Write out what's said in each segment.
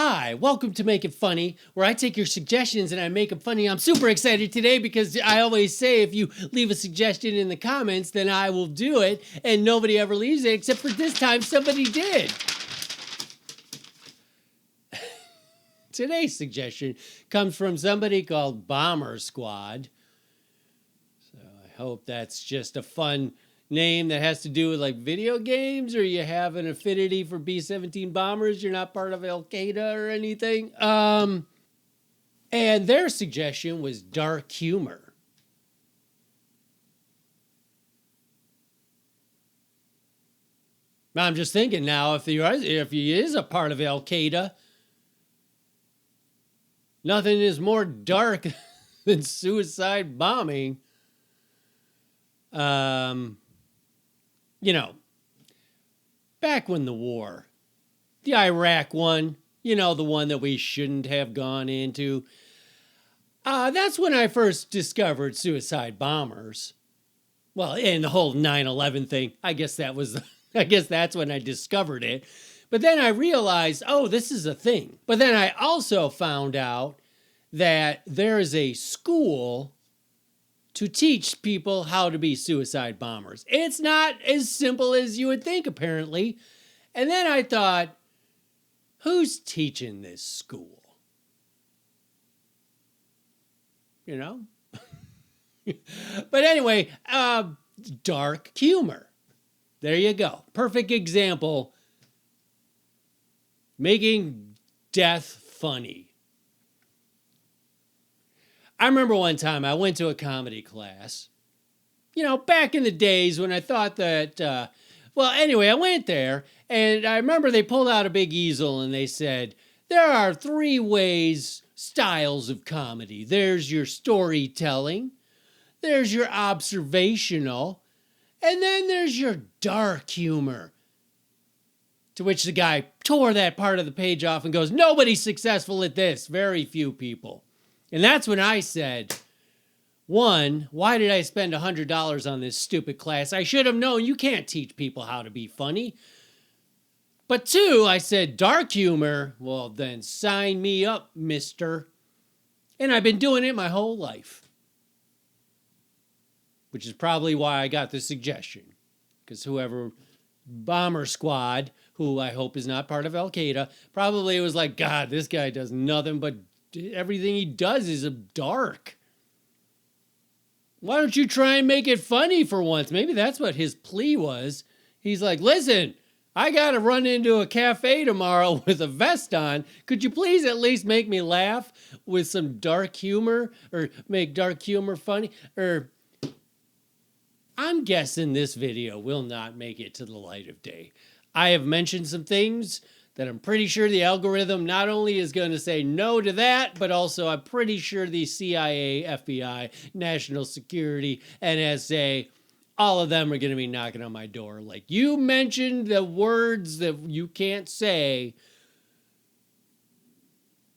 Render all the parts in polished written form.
Hi, welcome to Make It Funny, where I take your suggestions and I make them funny. I'm super excited today because I always say if you leave a suggestion in the comments, then I will do it, and nobody ever leaves it, except for this time somebody did. Today's suggestion comes from somebody called Bomber Squad. So I hope that's just a fun name that has to do with like video games, or you have an affinity for B-17 bombers. You're not part of Al Qaeda or anything. And their suggestion was dark humor. I'm just thinking now, if he is a part of Al Qaeda, nothing is more dark than suicide bombing. You know, back when the war, the Iraq one, the one that we shouldn't have gone into, that's when I first discovered suicide bombers. Well, and the whole 9/11 thing, I guess that's when I discovered it. But then I realized, oh, this is a thing. But then I also found out that there is a school to teach people how to be suicide bombers. It's not as simple as you would think, apparently. And then I thought, who's teaching this school? But anyway, dark humor. There you go. Perfect example. Making death funny. I remember one time I went to a comedy class, back in the days when I thought that, I went there and I remember they pulled out a big easel and they said, there are 3 styles of comedy. There's your storytelling, there's your observational, and then there's your dark humor. To which the guy tore that part of the page off and goes, nobody's successful at this, very few people. And that's when I said, 1, why did I spend $100 on this stupid class? I should have known you can't teach people how to be funny. But 2, I said, dark humor, well then sign me up, mister. And I've been doing it my whole life. Which is probably why I got the suggestion. Because whoever, Bomber Squad, who I hope is not part of Al Qaeda, probably was like, God, this guy does nothing but everything he does is dark. Why don't you try and make it funny for once? Maybe that's what his plea was. He's like, listen, I got to run into a cafe tomorrow with a vest on. Could you please at least make me laugh with some dark humor, or make dark humor funny? Or I'm guessing this video will not make it to the light of day. I have mentioned some things that I'm pretty sure the algorithm not only is going to say no to that, but also I'm pretty sure the CIA, FBI, National Security, NSA, all of them are going to be knocking on my door. Like, you mentioned the words that you can't say.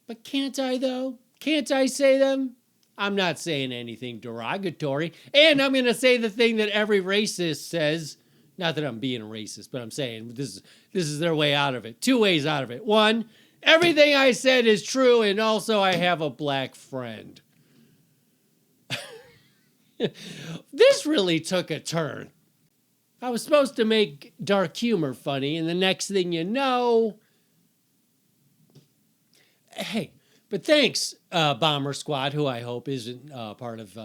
But can't I, though? Can't I say them? I'm not saying anything derogatory. And I'm going to say the thing that every racist says. Not that I'm being a racist, but I'm saying this is their way out of it. 2 ways out of it. 1, everything I said is true, and also I have a black friend. This really took a turn. I was supposed to make dark humor funny, and the next thing you know... Hey, but thanks, Bomber Squad, who I hope isn't part of...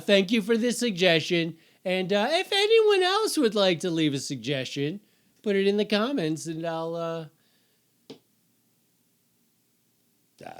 thank you for this suggestion. And if anyone else would like to leave a suggestion, put it in the comments and I don't know.